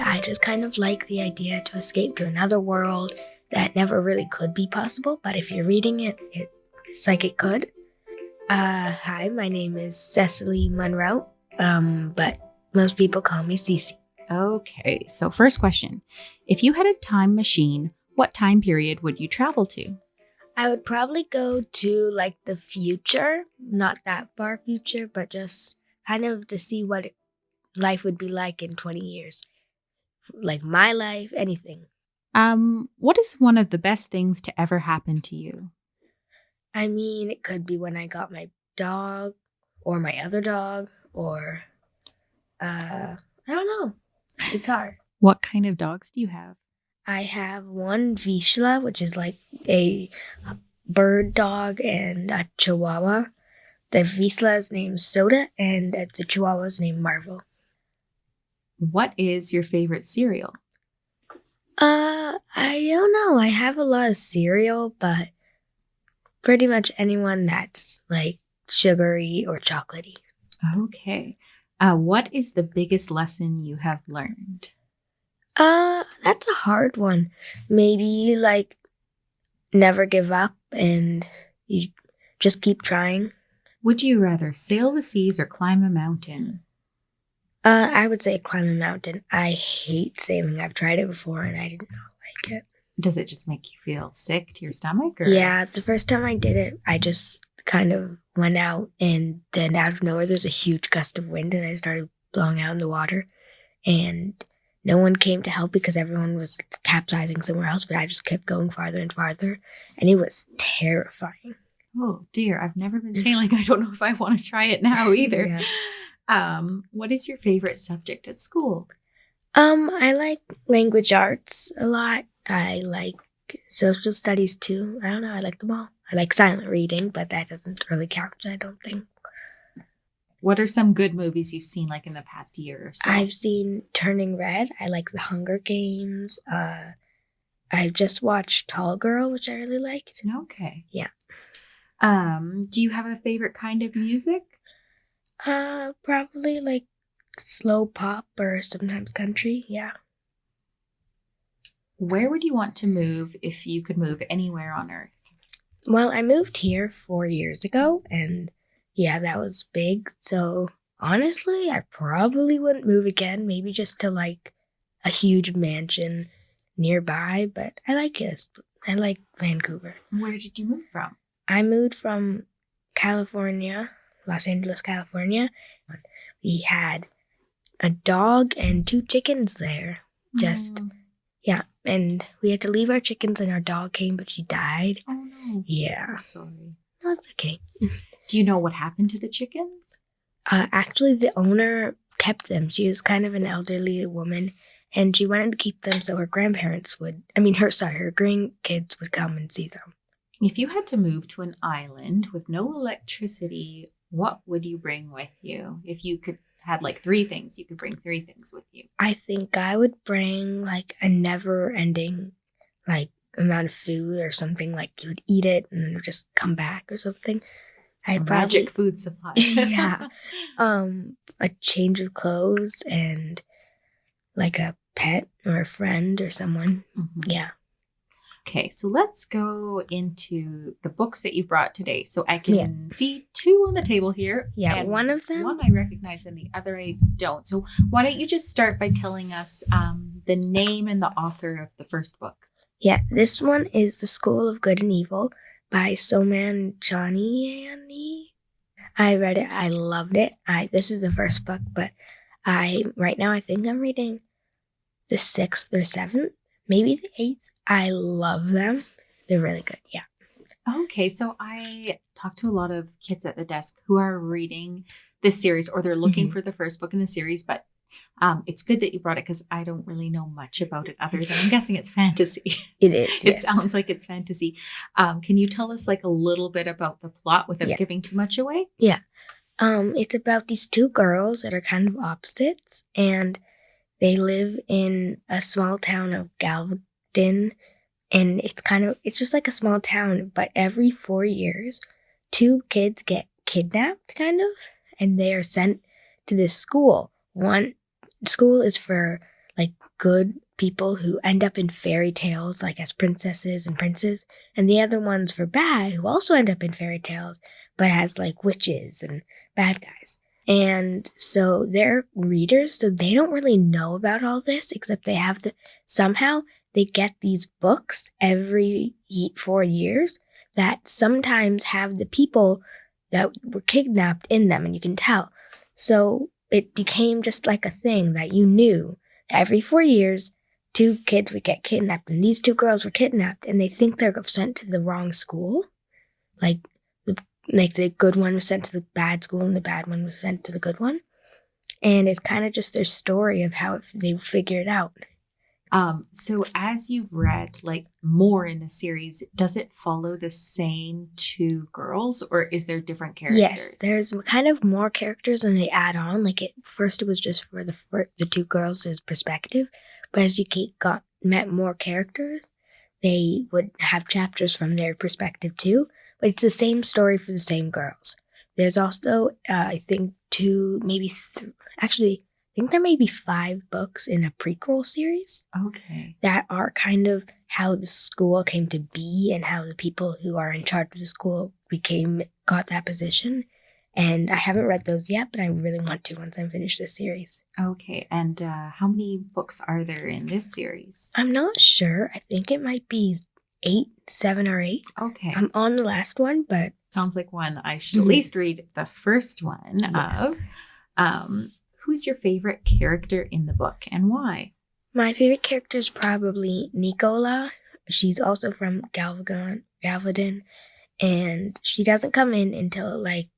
I just kind of like the idea to escape to another world that never really could be possible, but if you're reading it, it's like it could. Hi, my name is Cecily Monroe, but most people call me Cece. Okay, so first question. If you had a time machine, what time period would you travel to? I would probably go to like the future, not that far future, but just kind of to see what life would be like in 20 years. Like my life, anything. What is one of the best things to ever happen to you? I mean, it could be when I got my dog or my other dog or I don't know. It's hard. What kind of dogs do you have? I have one Vizsla, which is like a bird dog, and a Chihuahua. The Vizsla is named Soda, and the Chihuahua is named Marvel. What is your favorite cereal? I don't know. I have a lot of cereal, but pretty much anyone that's like sugary or chocolatey. Okay. What is the biggest lesson you have learned? That's a hard one. Maybe like never give up and you just keep trying. Would you rather sail the seas or climb a mountain? I would say climb a mountain. I hate sailing. I've tried it before and I did not like it. Does it just make you feel sick to your stomach? Or? Yeah, the first time I did it, I just kind of went out and then out of nowhere there's a huge gust of wind and I started blowing out in the water and no one came to help because everyone was capsizing somewhere else, but I just kept going farther and farther and it was terrifying. Oh dear, I've never been sailing. I don't know if I want to try it now either. Yeah. What is your favorite subject at school? I like language arts a lot. I like social studies too. I don't know, I like them all. I like silent reading, but that doesn't really count, I don't think. What are some good movies you've seen like in the past year or so? I've seen Turning Red. I like The Hunger Games. I've just watched Tall Girl, which I really liked. Okay. Yeah. Do you have a favorite kind of music? Probably like slow pop or sometimes country. Yeah. Where would you want to move if you could move anywhere on Earth? Well, I moved here 4 years ago, and yeah, that was big. So honestly, I probably wouldn't move again. Maybe just to like a huge mansion nearby. But I like it. I like Vancouver. Where did you move from? I moved from California, Los Angeles, California. We had a dog and 2 chickens there. Yeah. And we had to leave our chickens and our dog came, but she died. Oh no. Yeah. I'm sorry. No, it's okay. Do you know what happened to the chickens? Actually, the owner kept them. She was kind of an elderly woman, and she wanted to keep them so her grandparents would, her grandkids would come and see them. If you had to move to an island with no electricity, what would you bring with you? If you could had like 3 things, you could bring 3 things with you. I think I would bring like a never-ending like amount of food or something, like you would eat it and then it would just come back or something. Magic food supply. Yeah. A change of clothes and like a pet or a friend or someone. Mm-hmm. Yeah. Okay, so let's go into the books that you brought today. So I can see 2 on the table here. Yeah, one of them. One I recognize and the other I don't. So why don't you just start by telling us the name and the author of the first book? Yeah, this one is The School of Good and Evil by Soman Chaniani. I read it. I loved it. This is the first book, but right now I think I'm reading the 6th or 7th, maybe the 8th. I love them. They're really good. Yeah. Okay. So I talk to a lot of kids at the desk who are reading this series or they're looking for the first book in the series, but it's good that you brought it because I don't really know much about it other than I'm guessing it's fantasy. It is. It sounds like it's fantasy. Can you tell us like a little bit about the plot without giving too much away? Yeah. It's about these 2 girls that are kind of opposites and they live in a small town of Galveston. And it's just like a small town, but every 4 years, 2 kids get kidnapped kind of, and they are sent to this school. One school is for like good people who end up in fairy tales, like as princesses and princes, and the other ones for bad who also end up in fairy tales, but as like witches and bad guys. And so they're readers, so they don't really know about all this, except they have somehow they get these books every 4 years that sometimes have the people that were kidnapped in them, and you can tell. So it became just like a thing that you knew. Every 4 years, 2 kids would get kidnapped, and these 2 girls were kidnapped, and they think they're sent to the wrong school. Like the good one was sent to the bad school, and the bad one was sent to the good one. And it's kind of just their story of how they figure it out. So as you've read like more in the series, does it follow the same 2 girls, or is there different characters? Yes, there's kind of more characters and they add on. Like first it was just for the 2 girls' perspective, but as you met more characters, they would have chapters from their perspective too. But it's the same story for the same girls. There's also, I think, actually, I think there may be 5 books in a prequel series. Okay. That are kind of how the school came to be and how the people who are in charge of the school got that position. And I haven't read those yet, but I really want to once I finish this series. Okay. And how many books are there in this series? I'm not sure. I think it might be 7 or 8. Okay. I'm on the last one, but sounds like one I should at least read the first one yes. of. Who's your favorite character in the book and why? My favorite character is probably Nicola. She's also from Galvadon, and she doesn't come in until I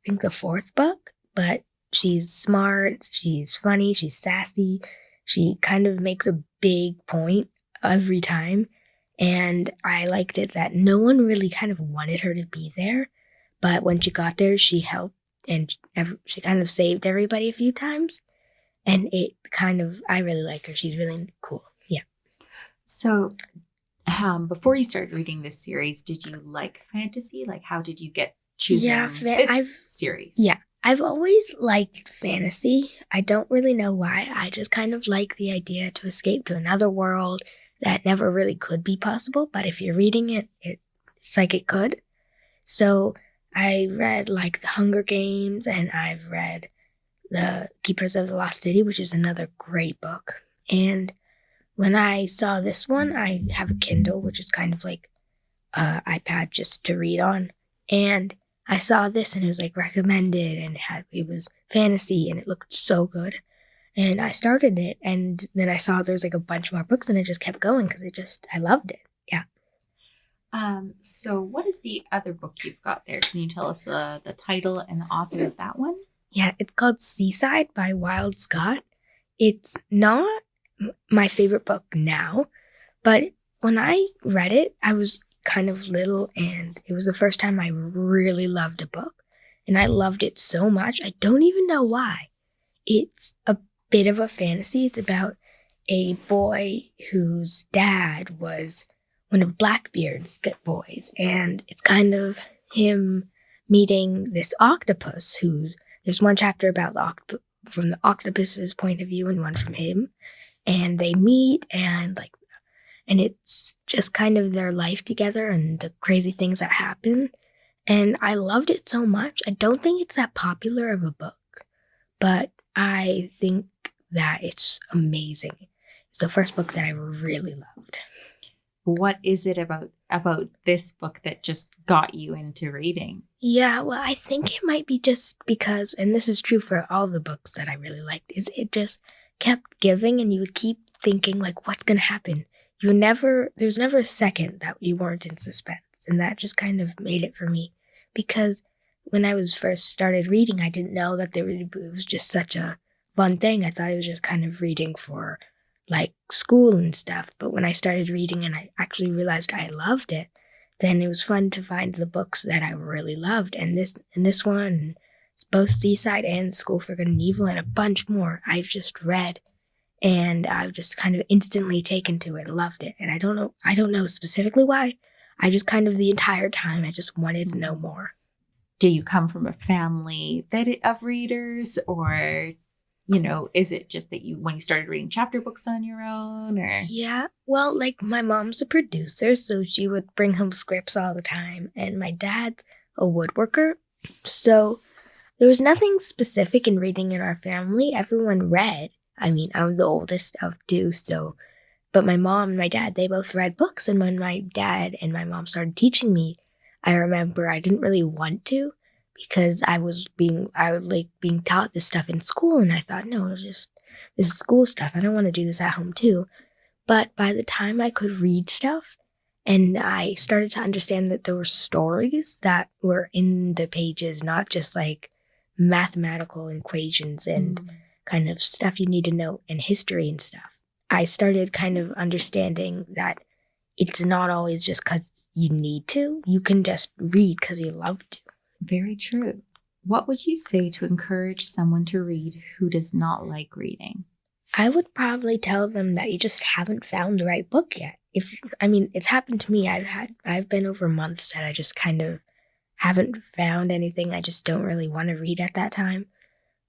think the 4th book, but she's smart, she's funny, she's sassy. She kind of makes a big point every time, and I liked it that no one really kind of wanted her to be there, but when she got there, she helped, and she kind of saved everybody a few times. And I really like her. She's really cool. Yeah. So, before you started reading this series, did you like fantasy? Like, how did you get choosing this series? Yeah, I've always liked fantasy. I don't really know why. I just kind of like the idea to escape to another world that never really could be possible. But if you're reading it, it's like it could. So I read The Hunger Games, and I've read The Keepers of the Lost City, which is another great book. And when I saw this one, I have a Kindle, which is kind of like an iPad just to read on. And I saw this and it was recommended, and it was fantasy and it looked so good. And I started it, and then I saw there's a bunch more books, and I just kept going because I loved it. Yeah. So what is the other book you've got there? Can you tell us the title and the author of that one? Yeah, it's called Seaside by Wild Scott. It's not my favorite book now, but when I read it, I was kind of little, and it was the first time I really loved a book, and I loved it so much. I don't even know why. It's a bit of a fantasy. It's about a boy whose dad was one of Blackbeard's good boys, and it's kind of him meeting this octopus there's one chapter about from the octopus's point of view and one from him, and they meet, and it's just kind of their life together and the crazy things that happen. And I loved it so much. I don't think it's that popular of a book, but I think that it's amazing. It's the first book that I really loved. What is it about this book that just got you into reading? Yeah, well, I think it might be just because, and this is true for all the books that I really liked, is it just kept giving, and you would keep thinking, what's going to happen? There's never a second that you weren't in suspense, and that just kind of made it for me. Because when I was first started reading, I didn't know that it was just such a fun thing. I thought it was just kind of reading for school and stuff. But when I started reading and I actually realized I loved it, then it was fun to find the books that I really loved. And this one, both Seaside and School for Good and Evil, and a bunch more I've just read, and I've just kind of instantly taken to it and loved it. And I don't know specifically why. I just kind of the entire time I just wanted to know more. Do you come from a family of readers, or is it just that when you started reading chapter books on your own, or? Yeah, well, like my mom's a producer, so she would bring home scripts all the time, and my dad's a woodworker. So there was nothing specific in reading in our family. Everyone read. I mean, I'm the oldest of two, so but my mom and my dad, they both read books, and when my dad and my mom started teaching me, I remember I didn't really want to because I was like being taught this stuff in school, and I thought, no, it's just this is school stuff. I don't want to do this at home too. But by the time I could read stuff and I started to understand that there were stories that were in the pages, not just like mathematical equations and kind of stuff you need to know and history and stuff, I started kind of understanding that it's not always just because you need to. You can just read because you love to. Very true. What would you say to encourage someone to read who does not like reading? I would probably tell them that you just haven't found the right book yet. It's happened to me. I've been over months that I just kind of haven't found anything I just don't really want to read at that time.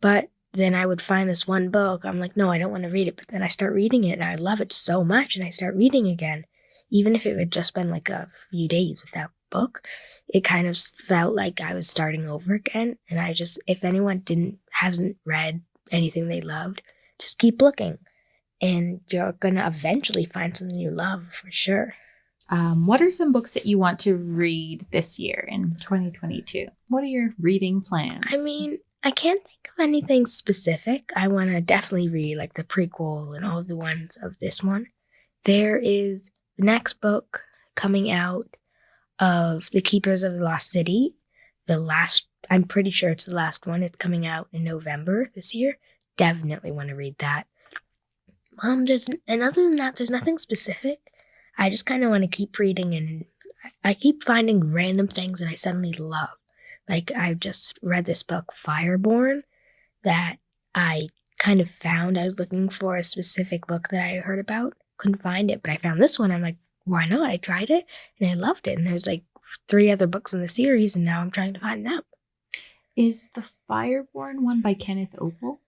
But then I would find this one book. I'm like, no, I don't want to read it. But then I start reading it and I love it so much and I start reading again. Even if it had just been like a few days without book, it kind of felt like I was starting over again. And if anyone hasn't read anything they loved, just keep looking, and you're going to eventually find something you love for sure. What are some books that you want to read this year in 2022? What are your reading plans? I can't think of anything specific. I want to definitely read like the prequel and all of the ones of this one. There is the next book coming out of The Keepers of the Lost City. I'm pretty sure it's the last one. It's coming out in November this year. Definitely want to read that. And other than that, there's nothing specific. I just kind of want to keep reading, and I keep finding random things that I suddenly love. Like I just read this book, Fireborn, that I kind of found. I was looking for a specific book that I heard about, couldn't find it, but I found this one. I'm like, why not? I tried it and I loved it. And there's like 3 other books in the series, and now I'm trying to find them. Is the Fireborn one by Kenneth Opel?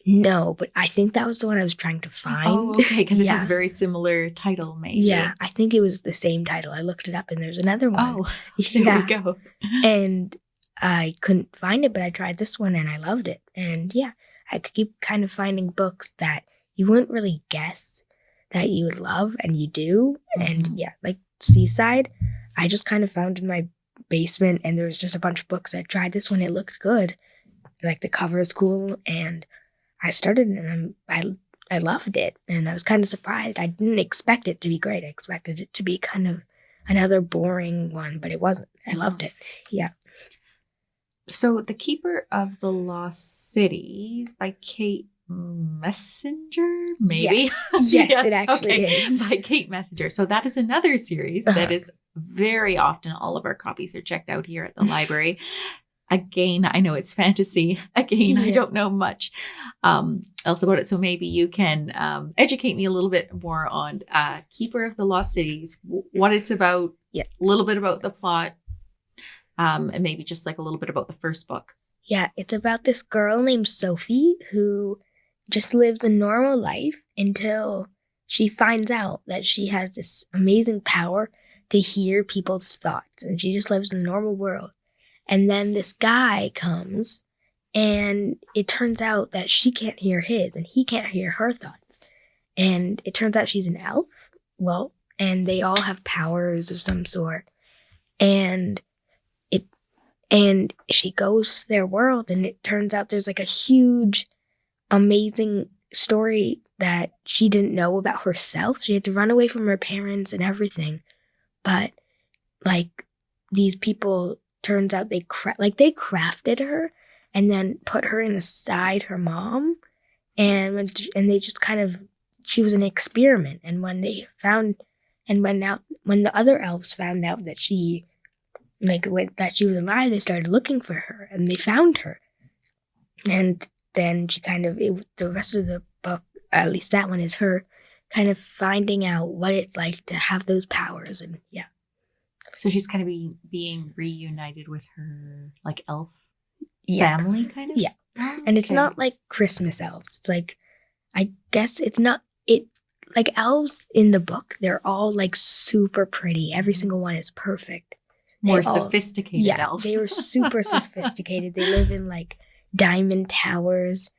No, but I think that was the one I was trying to find. Oh, okay, because it has a very similar title, maybe. Yeah, I think it was the same title. I looked it up, and there's another one. Oh, there we go. And I couldn't find it, but I tried this one, and I loved it. And yeah, I could keep kind of finding books that you wouldn't really guess that you would love, and you do. And yeah, like Seaside, I just kind of found in my basement, and there was just a bunch of books. I tried this one, it looked good. Like the cover is cool, and I started and I loved it, and I was kind of surprised. I didn't expect it to be great. I expected it to be kind of another boring one, but it wasn't. I loved it. Yeah. So The Keeper of the Lost Cities by Kate Messenger, maybe? Yes, it actually is. By Kate Messenger. So that is another series that is very often, all of our copies are checked out here at the library. Again, I know it's fantasy. Again, I don't know much else about it. So maybe you can educate me a little bit more on Keeper of the Lost Cities, what it's about, a little bit about the plot, and maybe just like a little bit about the first book. Yeah, it's about this girl named Sophie who just lives a normal life until she finds out that she has this amazing power to hear people's thoughts. And she just lives in the normal world. And then this guy comes, and it turns out that she can't hear his, and he can't hear her thoughts. And it turns out she's an elf. Well, and they all have powers of some sort. And she goes to their world, and it turns out there's like a huge, amazing story that she didn't know about herself. She had to run away from her parents and everything. But like these people, turns out they crafted her and then put her inside her mom, and they just kind of, she was an experiment. And when the other elves found out that she was alive, they started looking for her, and they found her. And then she the rest of the book, at least that one, is her kind of finding out what it's like to have those powers. And yeah. So she's kind of being reunited with her like elf family, kind of? Yeah. And it's Okay. not like Christmas elves. It's like, I guess it's not it like elves in the book. They're all like super pretty. Every single one is perfect. More sophisticated elves. They were super sophisticated. They live in like diamond towers.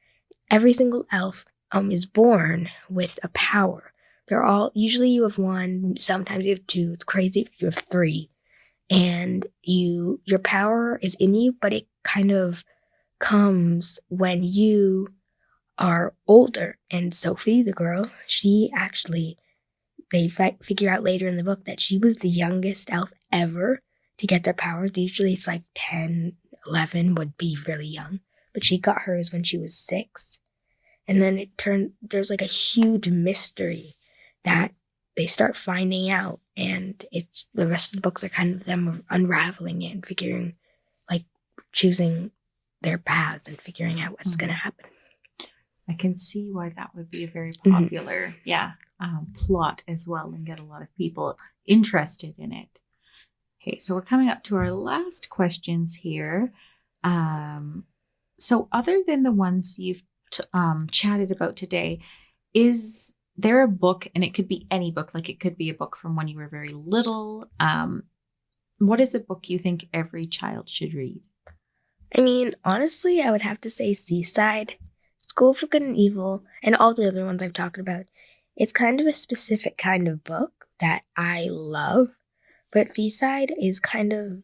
Every single elf is born with a power. They're all usually you have one, sometimes you have two. It's crazy if you have three. And your power is in you, but it kind of comes when you are older. And Sophie, the girl, she actually they figure out later in the book that she was the youngest elf ever to get their powers. Usually it's like 10, 11 would be really young, but she got hers when she was 6. And then there's like a huge mystery that they start finding out, and it's the rest of the books are kind of them unraveling it and figuring, like, choosing their paths and figuring out what's going to happen. I can see why that would be a very popular, plot as well, and get a lot of people interested in it. Okay, so we're coming up to our last questions here. So other than the ones you've chatted about today, is there a book, and it could be any book, like it could be a book from when you were very little. What is a book you think every child should read? I mean, honestly, I would have to say Seaside, School for Good and Evil, and all the other ones I've talked about. It's kind of a specific kind of book that I love, but Seaside is kind of,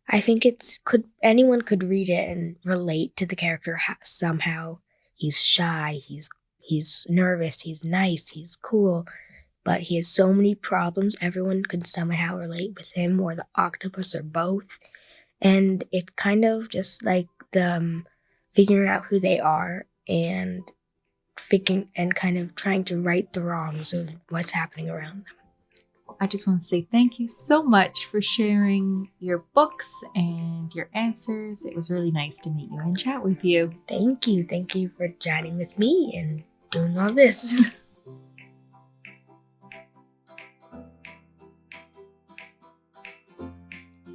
I think anyone could read it and relate to the character somehow. He's shy, he's nervous, he's nice, he's cool, but he has so many problems. Everyone could somehow relate with him or the octopus or both. And it's kind of just like them figuring out who they are and kind of trying to right the wrongs of what's happening around them. I just want to say thank you so much for sharing your books and your answers. It was really nice to meet you and chat with you. Thank you. Thank you for chatting with me and doing all this.